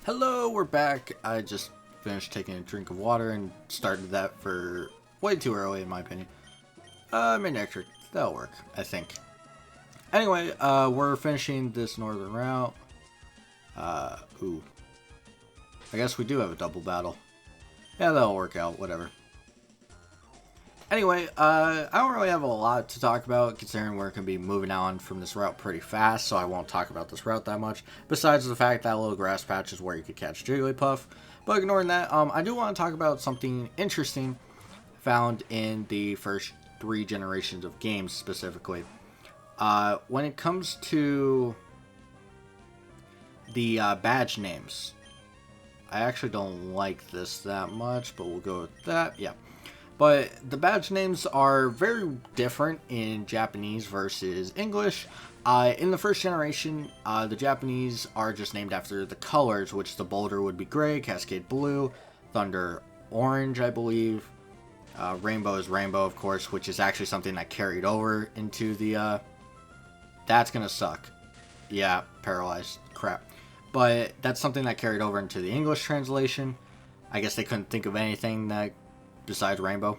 Hello, we're back. I just finished taking a drink of water and started that for way too early in my opinion. Mid-electric, that'll work, I think. Anyway, we're finishing this northern route. Ooh. I guess we do have a double battle. Yeah, that'll work out, whatever. Anyway, I don't really have a lot to talk about, considering we're going to be moving on from this route pretty fast, so I won't talk about this route that much, besides the fact that little grass patch is where you could catch Jigglypuff. But ignoring that, I do want to talk about something interesting found in the first 3 generations of games, specifically. When it comes to the badge names, I actually don't like this that much, but we'll go with that, yeah. But the badge names are very different in Japanese versus English. In the first generation, the Japanese are just named after the colors, which the Boulder would be gray, Cascade blue, Thunder orange, I believe. Rainbow is rainbow, of course, which is actually something that carried over into the... That's gonna suck. Yeah, paralyzed. Crap. But that's something that carried over into the English translation. I guess they couldn't think of anything that... besides rainbow.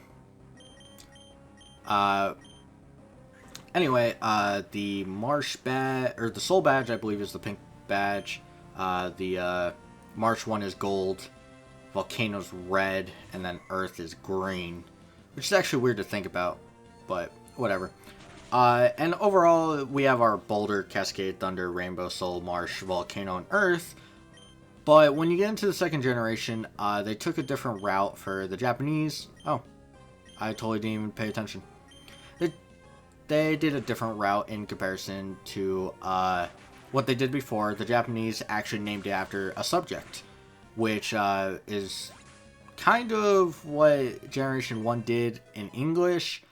Anyway, the marsh badge, or the soul badge, I believe is the pink badge. The marsh one is gold, volcano's red, and then earth is green, which is actually weird to think about, but whatever. And overall, we have our boulder, cascade, thunder, rainbow, soul, marsh, volcano, and earth. But when you get into the second generation, they took a different route for the Japanese. Oh, I totally didn't even pay attention. They did a different route in comparison to what they did before. The Japanese actually named it after a subject, which is kind of what Generation 1 did in English.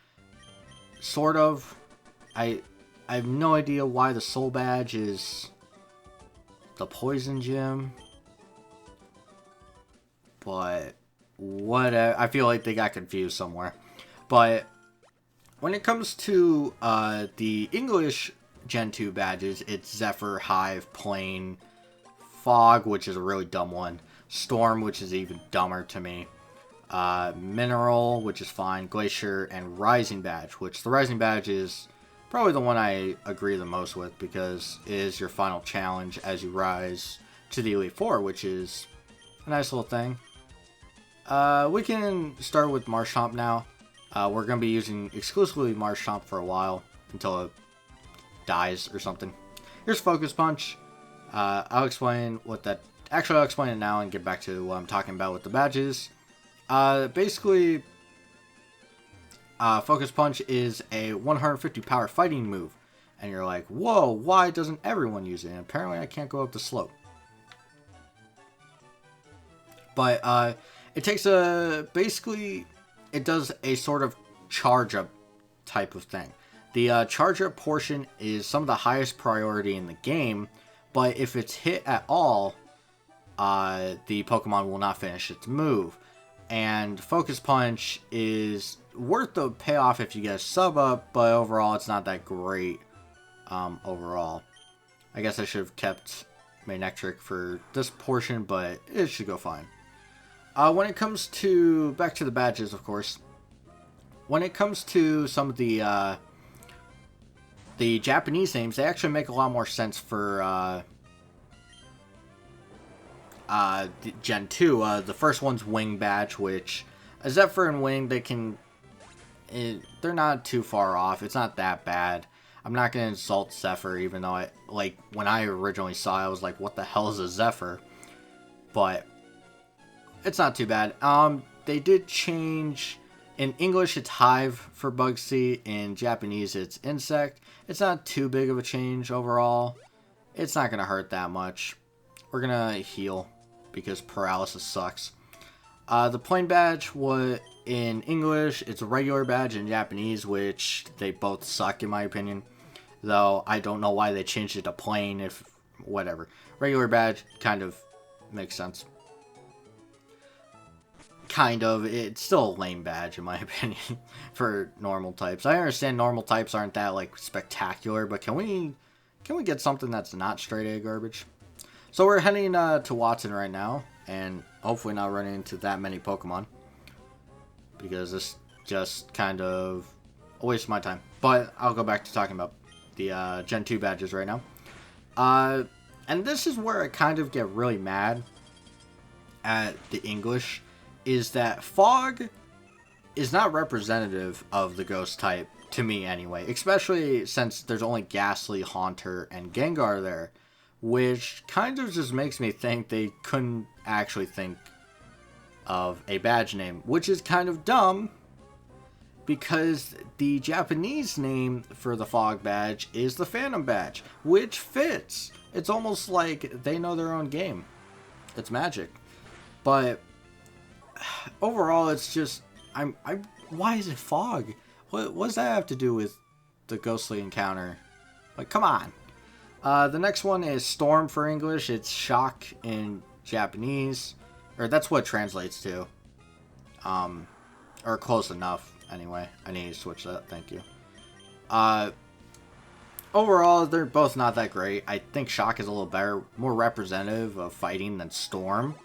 Sort of. I have no idea why the soul badge is the poison gem. But whatever, I feel like they got confused somewhere. But when it comes to the English Gen 2 badges, it's Zephyr, Hive, Plane, Fog, which is a really dumb one, Storm, which is even dumber to me, Mineral, which is fine, Glacier, and Rising badge, which the Rising badge is probably the one I agree the most with, because it is your final challenge as you rise to the Elite Four, which is a nice little thing. We can start with Marshtomp now. We're going to be using exclusively Marshtomp for a while, until it dies or something. Here's Focus Punch. I'll explain what that... Actually, I'll explain it now and get back to what I'm talking about with the badges. Basically, Focus Punch is a 150 power fighting move. And you're like, whoa, why doesn't everyone use it? And apparently I can't go up the slope. But, it takes a... Basically, it does a sort of charge-up type of thing. The charge-up portion is some of the highest priority in the game, but if it's hit at all, the Pokemon will not finish its move. And Focus Punch is worth the payoff if you get a sub-up, but overall it's not that great overall. I guess I should have kept Manectric for this portion, but it should go fine. When it comes to, back to the badges, of course, when it comes to some of the Japanese names, they actually make a lot more sense for, Gen 2. The first one's Wing badge, which, Zephyr and Wing, they're not too far off. It's not that bad. I'm not going to insult Zephyr, even though when I originally saw it, I was like, what the hell is a Zephyr? But it's not too bad. They did change... In English, it's Hive for Bugsy. In Japanese, it's Insect. It's not too big of a change overall. It's not going to hurt that much. We're going to heal, because paralysis sucks. The Plane badge, in English, it's a regular badge. In Japanese, which they both suck, in my opinion. Though, I don't know why they changed it to Plane, if... whatever. Regular badge kind of makes sense. Kind of. It's still a lame badge, in my opinion, for normal types. I understand normal types aren't that, spectacular, but can we get something that's not straight A garbage? So we're heading to Wattson right now, and hopefully not running into that many Pokemon, because this just kind of a waste of my time. But I'll go back to talking about the Gen 2 badges right now. And this is where I kind of get really mad at the English, is that Fog is not representative of the Ghost type, to me anyway. Especially since there's only Ghastly, Haunter, and Gengar there, which kind of just makes me think they couldn't actually think of a badge name, which is kind of dumb, because the Japanese name for the Fog badge is the Phantom badge, which fits. It's almost like they know their own game. It's magic. But overall, it's just why is it Fog? What does that have to do with the ghostly encounter? Like, come on. The next one is Storm for English. It's Shock in Japanese, or that's what it translates to. Or close enough. Anyway, I need to switch that. Thank you. Overall, they're both not that great. I think Shock is a little better, more representative of fighting than Storm.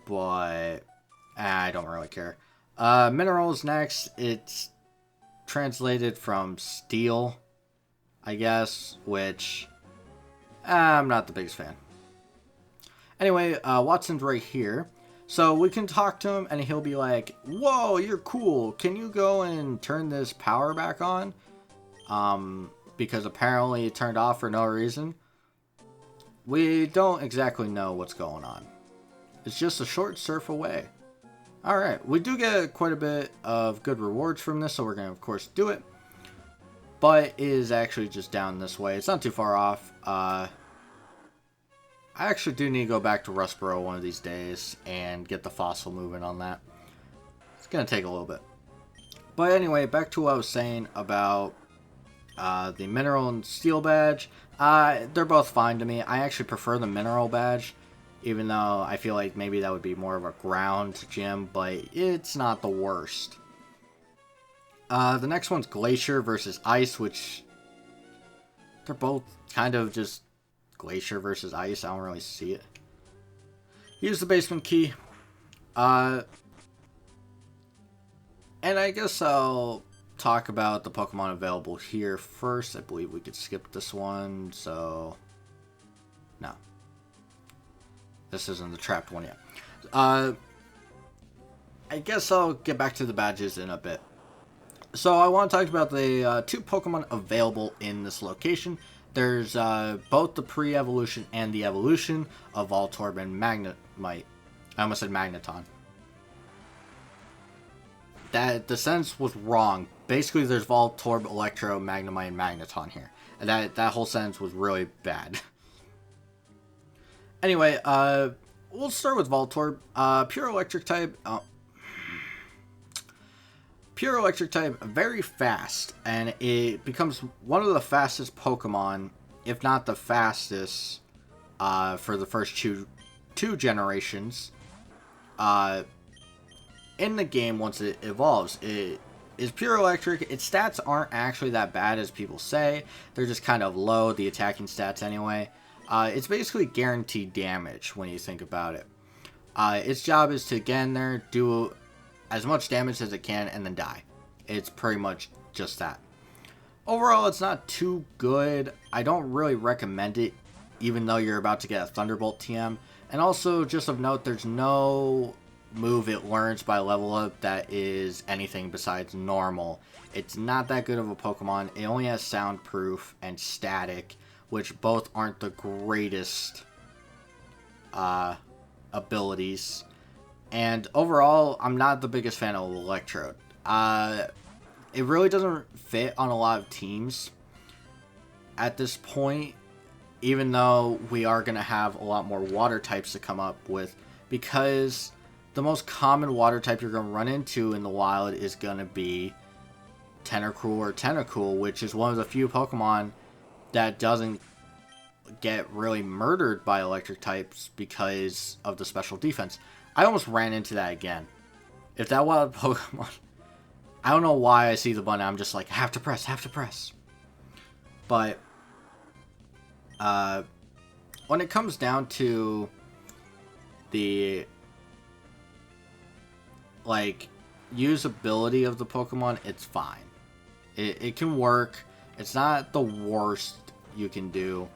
But I don't really care. Minerals next. It's translated from Steel, I guess, which I'm not the biggest fan. Anyway, Wattson's right here. So we can talk to him and he'll be like, "Whoa, you're cool. Can you go and turn this power back on?" Because apparently it turned off for no reason. We don't exactly know what's going on. It's just a short surf away. Alright, we do get quite a bit of good rewards from this, so we're going to, of course, do it. But it is actually just down this way. It's not too far off. I actually do need to go back to Rustboro one of these days and get the fossil moving on that. It's going to take a little bit. But anyway, back to what I was saying about the Mineral and Steel badge. They're both fine to me. I actually prefer the Mineral badge, even though I feel like maybe that would be more of a ground gym, but it's not the worst. The next one's Glacier versus Ice, which they're both kind of just Glacier versus Ice. I don't really see it. Use the basement key. And I guess I'll talk about the Pokemon available here first. I believe we could skip this one, so no. This isn't the trapped one yet. I guess I'll get back to the badges in a bit. So I want to talk about the two Pokemon available in this location. There's both the pre-evolution and the evolution of Voltorb and Magnemite. I almost said Magneton. The sentence was wrong. Basically, there's Voltorb, Electro, Magnemite, and Magneton here. And that whole sentence was really bad. Anyway, we'll start with Voltorb. Pure Electric type. Pure Electric type, very fast, and it becomes one of the fastest Pokemon, if not the fastest, for the first two generations. In the game, once it evolves, it is Pure Electric. Its stats aren't actually that bad as people say. They're just kind of low, the attacking stats anyway. It's basically guaranteed damage when you think about it. Its job is to get in there, do as much damage as it can, and then die. It's pretty much just that. Overall, it's not too good. I don't really recommend it, even though you're about to get a Thunderbolt TM. And also, just of note, there's no move it learns by level up that is anything besides normal. It's not that good of a Pokemon. It only has Soundproof and Static, which both aren't the greatest abilities. And overall, I'm not the biggest fan of Electrode. It really doesn't fit on a lot of teams at this point, even though we are going to have a lot more water types to come up with, because the most common water type you're going to run into in the wild is going to be Tentacruel or Tentacool, which is one of the few Pokemon that doesn't get really murdered by electric types because of the special defense. I almost ran into that again. If that wild Pokemon... I don't know why I see the button, I'm just like, have to press. But, when it comes down to the, like, usability of the Pokemon, it's fine. It can work. It's not the worst you can do,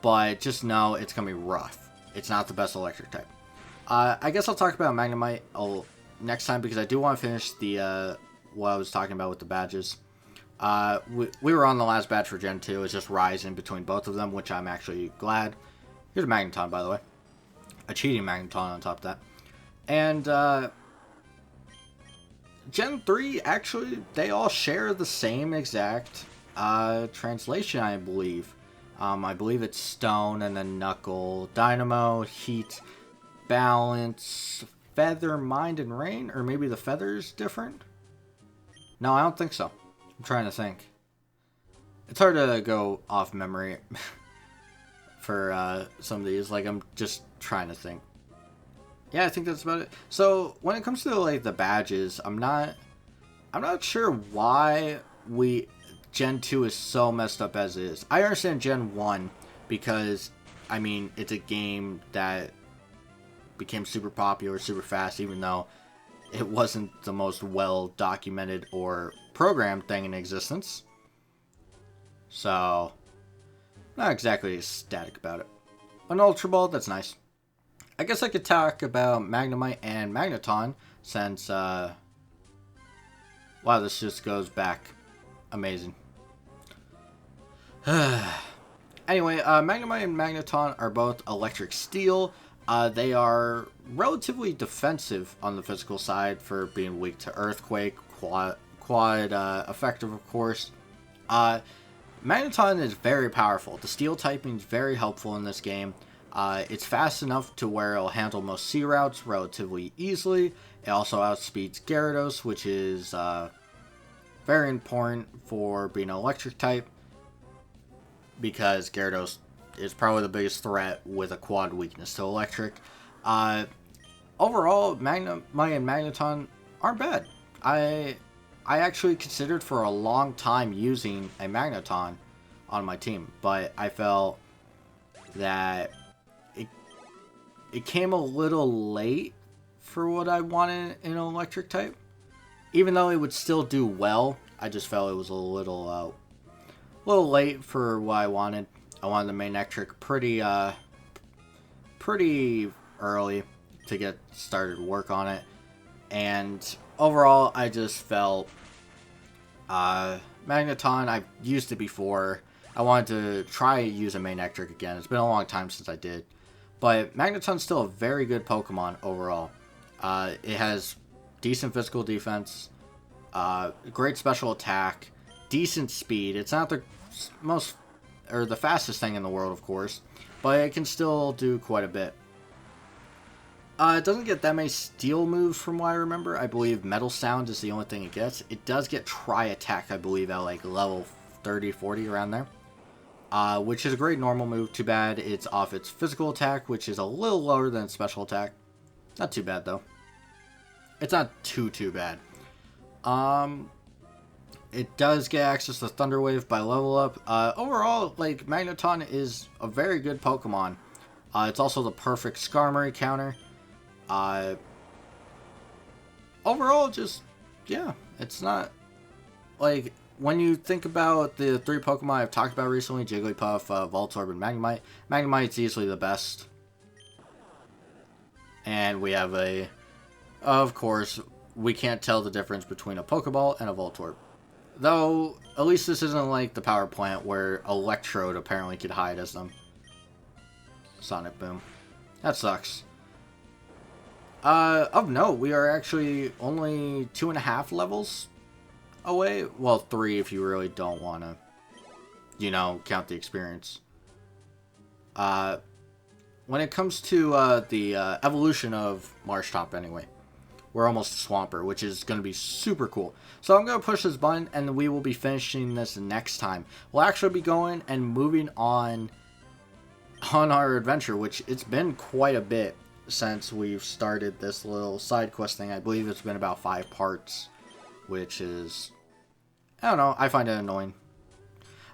but just know it's going to be rough. It's not the best electric type. I guess I'll talk about Magnemite next time, because I do want to finish the what I was talking about with the badges. We were on the last badge for Gen 2. It's just Ryzen between both of them, which I'm actually glad. Here's a Magneton, by the way. A cheating Magneton on top of that. And Gen 3, actually, they all share the same exact translation, I believe. I believe it's Stone, and then Knuckle, Dynamo, Heat, Balance, Feather, Mind, and Rain? Or maybe the Feather's different? No, I don't think so. I'm trying to think. It's hard to go off memory for some of these. Like, I'm just trying to think. Yeah, I think that's about it. So when it comes to like the badges, I'm not sure why Gen 2 is so messed up as is. I understand Gen 1 because, I mean, it's a game that became super popular super fast, even though it wasn't the most well documented or programmed thing in existence. So, not exactly ecstatic about it. An Ultra Ball, that's nice. I guess I could talk about Magnemite and Magneton, since, wow, this just goes back. Amazing. Anyway, Magnemite and Magneton are both electric steel. They are relatively defensive on the physical side for being weak to Earthquake, quad effective, of course. Magneton is very powerful. The steel typing is very helpful in this game. It's fast enough to where it'll handle most sea routes relatively easily. It also outspeeds Gyarados, which is very important for being an electric type, because Gyarados is probably the biggest threat with a quad weakness to electric. Overall, Magnemite and Magneton aren't bad. I actually considered for a long time using a Magneton on my team, but I felt that it came a little late for what I wanted in an electric type. Even though it would still do well, I just felt it was a little late for what I wanted. I wanted the main electric pretty early to get started work on it. And overall, I just felt Magneton, I've used it before. I wanted to try use a main electric again. It's been a long time since I did. But Magneton's still a very good Pokemon overall. It has decent physical defense, great special attack, decent speed. It's not the the fastest thing in the world, of course, but it can still do quite a bit. It doesn't get that many steel moves from what I remember. I believe Metal Sound is the only thing it gets. It does get Tri-Attack, I believe, at like level 30, 40, around there. Which is a great normal move. Too bad it's off its physical attack, which is a little lower than its special attack. Not too bad, though. It's not too bad. It does get access to Thunder Wave by level up. Overall, like, Magneton is a very good Pokemon. It's also the perfect Skarmory counter. Overall, just, yeah, it's not, like, when you think about the three Pokemon I've talked about recently, Jigglypuff, Voltorb, and Magnemite, Magnemite's easily the best. And we have of course, we can't tell the difference between a Pokeball and a Voltorb. Though, at least this isn't like the Power Plant where Electrode apparently could hide as them. Sonic Boom. That sucks. Of note, we are actually only 2.5 levels away. Well, 3 if you really don't want to, you know, count the experience. When it comes to the evolution of Marshtomp anyway, we're almost Swampert, which is going to be super cool. So I'm going to push this button, and we will be finishing this next time. We'll actually be going and moving on our adventure, which it's been quite a bit since we've started this little side quest thing. I believe it's been about 5 parts, which is, I don't know, I find it annoying.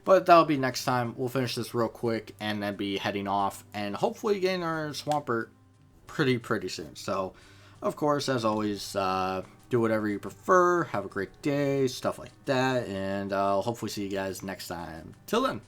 But that'll be next time. We'll finish this real quick and then be heading off and hopefully getting our Swampert pretty soon. So, of course, as always, do whatever you prefer. Have a great day, stuff like that. And I'll hopefully see you guys next time. Till then.